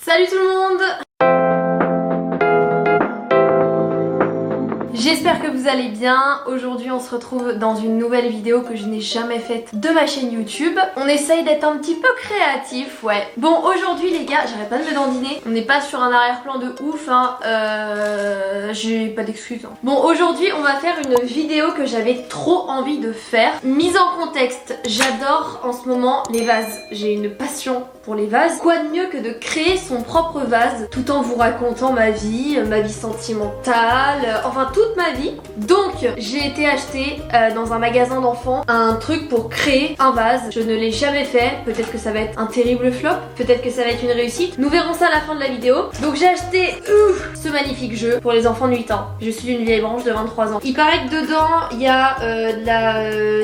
Salut tout le monde! J'espère que vous allez bien. Aujourd'hui on se retrouve dans une nouvelle vidéo que je n'ai jamais faite de ma chaîne YouTube. On essaye d'être un petit peu créatif, ouais. Bon, aujourd'hui les gars, j'arrête pas de me dandiner. On n'est pas sur un arrière-plan de ouf, hein. J'ai pas d'excuses, hein. Bon, aujourd'hui on va faire une vidéo que j'avais trop envie de faire. Mise en contexte, j'adore en ce moment les vases. J'ai une passion pour les vases. Quoi de mieux que de créer son propre vase tout en vous racontant ma vie sentimentale, enfin toute ma vie. Donc j'ai été acheter dans un magasin d'enfants un truc pour créer un vase. Je ne l'ai jamais fait, peut-être que ça va être un terrible flop, peut-être que ça va être une réussite. Nous verrons ça à la fin de la vidéo. Donc j'ai acheté ce magnifique jeu pour les enfants de 8 ans. Je suis une vieille branche de 23 ans. Il paraît que dedans il y a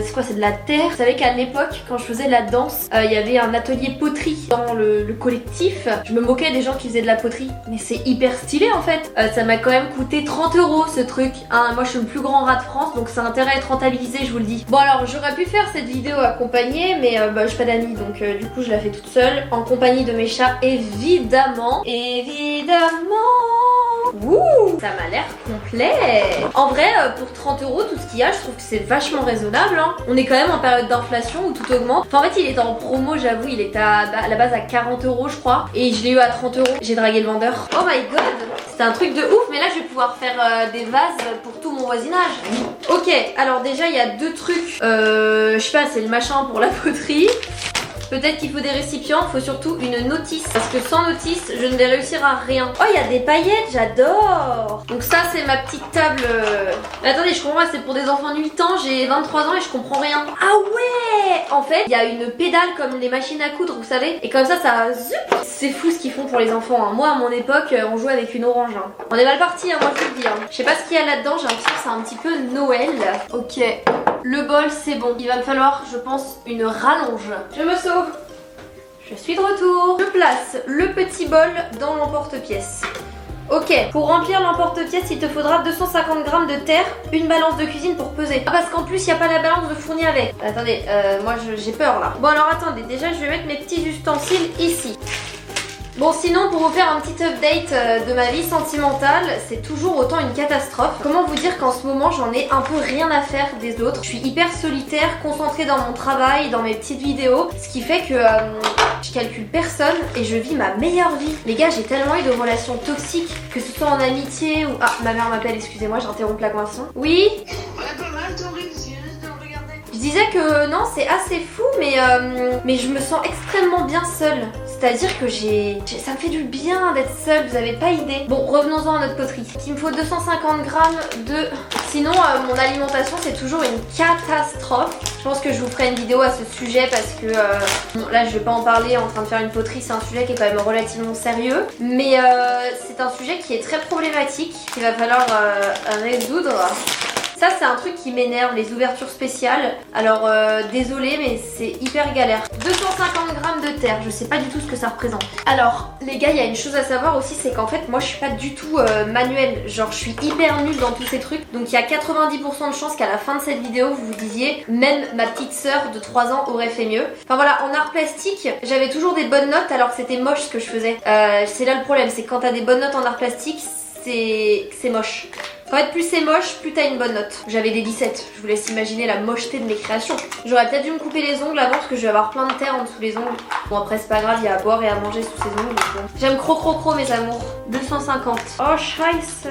c'est quoi, c'est de la terre. Vous savez qu'à l'époque quand je faisais de la danse, il y avait un atelier poterie dans le collectif. Je me moquais des gens qui faisaient de la poterie, mais c'est hyper stylé en fait. Ça m'a quand même coûté 30 € ce truc, hein. Moi je suis le plus grand rat de France, donc ça a intérêt à être rentabilisé, je vous le dis. Bon, alors j'aurais pu faire cette vidéo accompagnée, mais j'ai pas d'amis, donc du coup je la fais toute seule, en compagnie de mes chats, évidemment. Ouh, ça m'a l'air complet. En vrai, pour 30 € tout ce qu'il y a, je trouve que c'est vachement raisonnable, hein. On est quand même en période d'inflation où tout augmente. Enfin, en fait il était en promo, j'avoue, il était à la base à 40 € je crois, et je l'ai eu à 30 €. J'ai dragué le vendeur. Oh my god, c'est un truc de ouf. Mais là je vais pouvoir faire des vases pour tout mon voisinage. Ok, alors déjà il y a deux trucs, je sais pas, c'est le machin pour la poterie. Peut-être qu'il faut des récipients, il faut surtout une notice. Parce que sans notice, je ne vais réussir à rien. Oh, il y a des paillettes, j'adore. Donc ça, c'est ma petite table. Mais attendez, je comprends, c'est pour des enfants de 8 ans, j'ai 23 ans et je comprends rien. Ah ouais. En fait, il y a une pédale comme les machines à coudre, vous savez. Et comme ça zup. C'est fou ce qu'ils font pour les enfants, hein. Moi, à mon époque, on jouait avec une orange, hein. On est mal parti, hein, moi je vous le dis, hein. Je sais pas ce qu'il y a là-dedans, j'ai l'impression que c'est un petit peu Noël. Ok. Le bol, c'est bon. Il va me falloir, je pense, une rallonge. Je me sauve. Je suis de retour. Je place le petit bol dans l'emporte-pièce. Ok, pour remplir l'emporte-pièce, il te faudra 250 g de terre, une balance de cuisine pour peser. Ah, parce qu'en plus, il n'y a pas la balance de fourni avec. Attendez, moi j'ai peur là. Bon, alors attendez, déjà je vais mettre mes petits ustensiles ici. Bon, sinon pour vous faire un petit update de ma vie sentimentale, c'est toujours autant une catastrophe. Comment vous dire qu'en ce moment j'en ai un peu rien à faire des autres. Je suis hyper solitaire, concentrée dans mon travail, dans mes petites vidéos, ce qui fait que je calcule personne et je vis ma meilleure vie. Les gars, j'ai tellement eu de relations toxiques, que ce soit en amitié ou... Ah, ma mère m'appelle, excusez-moi, j'interromps la conversation. Oui? Ouais, pas mal, Tori, c'est juste de le regarder. Je disais que non, c'est assez fou, mais je me sens extrêmement bien seule. C'est-à-dire que ça me fait du bien d'être seule, vous avez pas idée. Bon, revenons-en à notre poterie. Il me faut 250 g de... Sinon, mon alimentation, c'est toujours une catastrophe. Je pense que je vous ferai une vidéo à ce sujet parce que... bon, là, je vais pas en parler en train de faire une poterie. C'est un sujet qui est quand même relativement sérieux. Mais c'est un sujet qui est très problématique, qu'il va falloir résoudre. Ça, c'est un truc qui m'énerve, les ouvertures spéciales. Alors désolé, mais c'est hyper galère. 250 g de terre, je sais pas du tout ce que ça représente. Alors les gars, il y a une chose à savoir aussi, c'est qu'en fait moi je suis pas du tout manuelle. Genre je suis hyper nulle dans tous ces trucs. Donc il y a 90% de chances qu'à la fin de cette vidéo vous vous disiez même ma petite sœur de 3 ans aurait fait mieux. Enfin voilà, en art plastique j'avais toujours des bonnes notes alors que c'était moche ce que je faisais. C'est là le problème, c'est que quand t'as des bonnes notes en art plastique, c'est moche. En fait, plus c'est moche, plus t'as une bonne note. J'avais des 17, je vous laisse imaginer la mocheté de mes créations. J'aurais peut-être dû me couper les ongles avant parce que je vais avoir plein de terre en dessous les ongles. Bon, après c'est pas grave, il y a à boire et à manger sous ces ongles. Bon. J'aime cro mes amours. 250. Oh scheisse.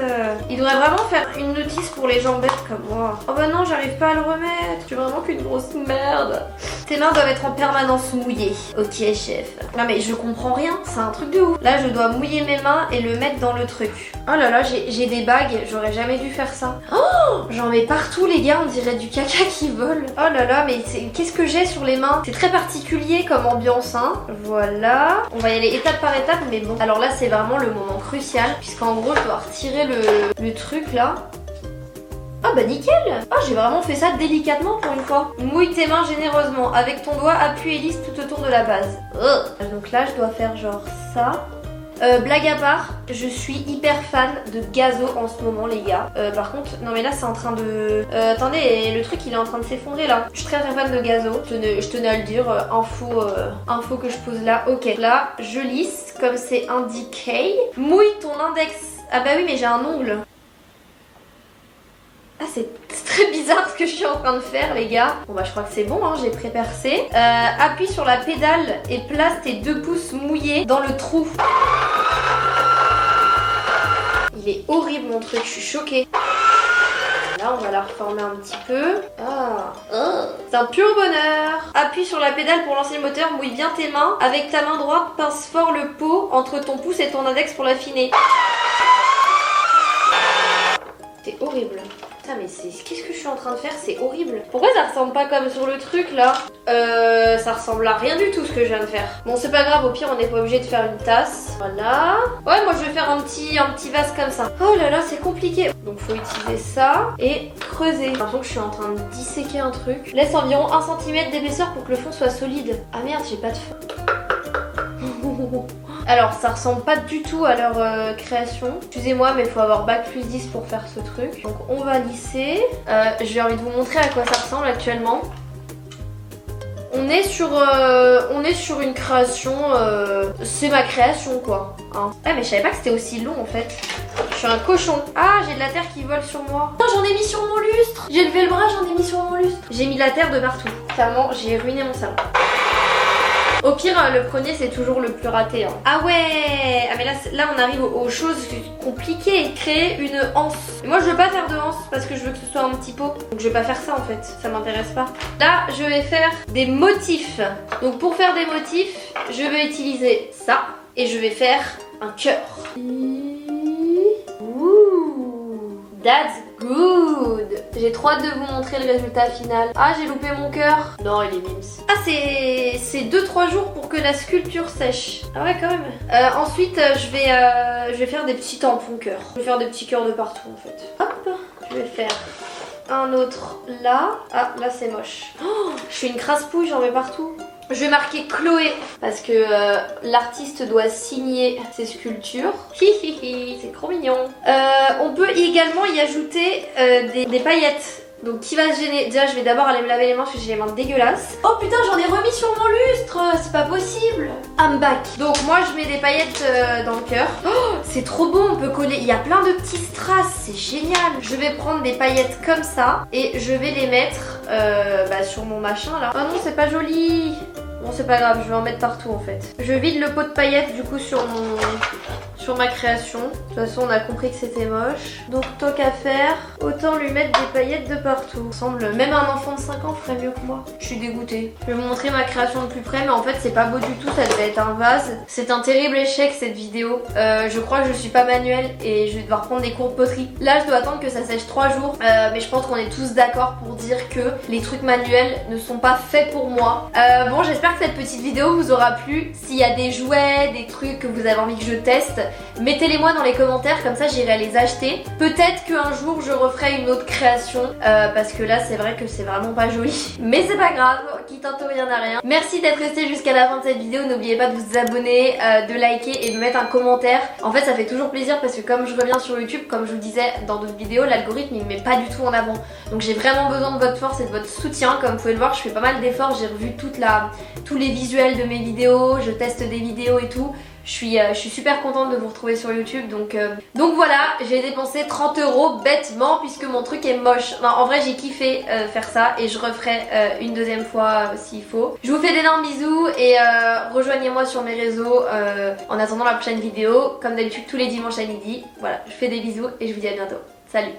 Il devrait vraiment faire une notice pour les gens bêtes comme moi. Oh bah non, j'arrive pas à le remettre. Je suis vraiment qu'une grosse merde. Tes mains doivent être en permanence mouillées. Ok chef. Non mais je comprends rien, c'est un truc de ouf. Là je dois mouiller mes mains et le mettre dans le truc. Oh là là, j'ai des bagues, j'aurais jamais dû faire ça. Oh, j'en mets partout les gars, on dirait du caca qui vole. Oh là là, mais qu'est-ce que j'ai sur les mains? C'est très particulier comme ambiance, hein. Voilà. On va y aller étape par étape, mais bon. Alors là, c'est vraiment le moment crucial, puisqu'en gros, je dois retirer le truc là. Ah bah nickel. Ah, j'ai vraiment fait ça délicatement pour une fois. Mouille tes mains généreusement. Avec ton doigt, appuie et lisse tout autour de la base. Donc là, je dois faire genre ça. Blague à part, je suis hyper fan de Gazo en ce moment les gars. Par contre, non mais là c'est en train de... attendez, le truc il est en train de s'effondrer là. Je suis très fan de Gazo, je tenais à le dire, info que je pose là. Ok, là je lisse comme c'est indiqué. Mouille ton index. Ah bah oui mais j'ai un ongle. Ah c'est très bizarre ce que je suis en train de faire les gars. Bon bah je crois que c'est bon hein, j'ai pré-percé. Appuie sur la pédale et place tes 2 pouces mouillés dans le trou. Il est horrible mon truc, je suis choquée. Là on va la reformer un petit peu. C'est un pur bonheur. Appuie sur la pédale pour lancer le moteur, mouille bien tes mains. Avec ta main droite, pince fort le pot entre ton pouce et ton index pour l'affiner. C'est horrible. Putain mais qu'est-ce que je suis en train de faire? C'est horrible. Pourquoi ça ressemble pas comme sur le truc là? Ça ressemble à rien du tout ce que je viens de faire. Bon c'est pas grave, au pire on n'est pas obligé de faire une tasse. Voilà. Ouais moi je vais faire un petit vase comme ça. Oh là là c'est compliqué. Donc faut utiliser ça et creuser. J'ai l'impression que je suis en train de disséquer un truc. Laisse environ 1 cm d'épaisseur pour que le fond soit solide. Ah merde j'ai pas de fond. Alors ça ressemble pas du tout à leur création. Excusez-moi mais il faut avoir bac plus 10 pour faire ce truc. Donc on va lisser. J'ai envie de vous montrer à quoi ça ressemble actuellement. On est sur une création, c'est ma création quoi. Hein. Ah mais je savais pas que c'était aussi long en fait. Je suis un cochon. Ah j'ai de la terre qui vole sur moi. Non j'en ai mis sur mon lustre. J'ai levé le bras, j'en ai mis sur mon lustre. J'ai mis de la terre de partout. Clairement j'ai ruiné mon salon. Au pire, le premier c'est toujours le plus raté. Hein. Ah ouais. Ah mais là on arrive aux choses compliquées. Créer une anse. Et moi je veux pas faire de anse parce que je veux que ce soit un petit pot. Donc je vais pas faire ça en fait. Ça m'intéresse pas. Là je vais faire des motifs. Donc pour faire des motifs, je vais utiliser ça. Et je vais faire un cœur. Ouh, that's good. J'ai trop hâte de vous montrer le résultat final. Ah j'ai loupé mon cœur. Non il est mimes. Ah c'est 2-3 jours pour que la sculpture sèche. Ah ouais quand même. Ensuite je vais faire des petits tampons cœur. Je vais faire des petits cœurs de partout en fait. Hop. Je vais faire un autre là. Ah là c'est moche. Oh, je suis une crasse-pouille, j'en mets partout. Je vais marquer Chloé parce que l'artiste doit signer ses sculptures. Hihihi, c'est trop mignon. On peut également y ajouter des paillettes. Donc qui va se gêner? Déjà je vais d'abord aller me laver les mains parce que j'ai les mains dégueulasses. Oh putain j'en ai remis sur mon lustre. C'est pas possible. I'm back. Donc moi je mets des paillettes dans le cœur. Oh c'est trop beau, on peut coller. Il y a plein de petits strass, c'est génial. Je vais prendre des paillettes comme ça et je vais les mettre sur mon machin là. Oh non c'est pas joli. Bon c'est pas grave, je vais en mettre partout en fait. Je vide le pot de paillettes du coup sur ma création. De toute façon on a compris que c'était moche. Donc tant qu'à faire, autant lui mettre des paillettes de partout. Semble même un enfant de 5 ans ferait mieux que moi. Je suis dégoûtée. Je vais vous montrer ma création de plus près mais en fait c'est pas beau du tout, ça devait être un vase. C'est un terrible échec cette vidéo. Je crois que je suis pas manuelle et je vais devoir prendre des cours de poterie. Là je dois attendre que ça sèche 3 jours. Mais je pense qu'on est tous d'accord pour dire que les trucs manuels ne sont pas faits pour moi. Bon j'espère que cette petite vidéo vous aura plu. S'il y a des jouets, des trucs que vous avez envie que je teste, mettez-les moi dans les commentaires, comme ça j'irai les acheter. Peut-être qu'un jour je referai une autre création parce que là c'est vrai que c'est vraiment pas joli. Mais c'est pas grave, qui tente rien n'a rien. Merci d'être resté jusqu'à la fin de cette vidéo. N'oubliez pas de vous abonner, de liker et de mettre un commentaire. En fait ça fait toujours plaisir parce que comme je reviens sur YouTube, comme je vous disais dans d'autres vidéos, l'algorithme il me met pas du tout en avant. Donc j'ai vraiment besoin de votre force et de votre soutien. Comme vous pouvez le voir, je fais pas mal d'efforts. J'ai revu tous les visuels de mes vidéos, je teste des vidéos et tout. Je suis super contente de vous retrouver sur YouTube, donc voilà, j'ai dépensé 30 € bêtement puisque mon truc est moche. Non, en vrai j'ai kiffé faire ça et je referai une deuxième fois s'il faut. Je vous fais d'énormes bisous et rejoignez-moi sur mes réseaux en attendant la prochaine vidéo. Comme d'habitude tous les dimanches à midi. Voilà, je fais des bisous et je vous dis à bientôt. Salut!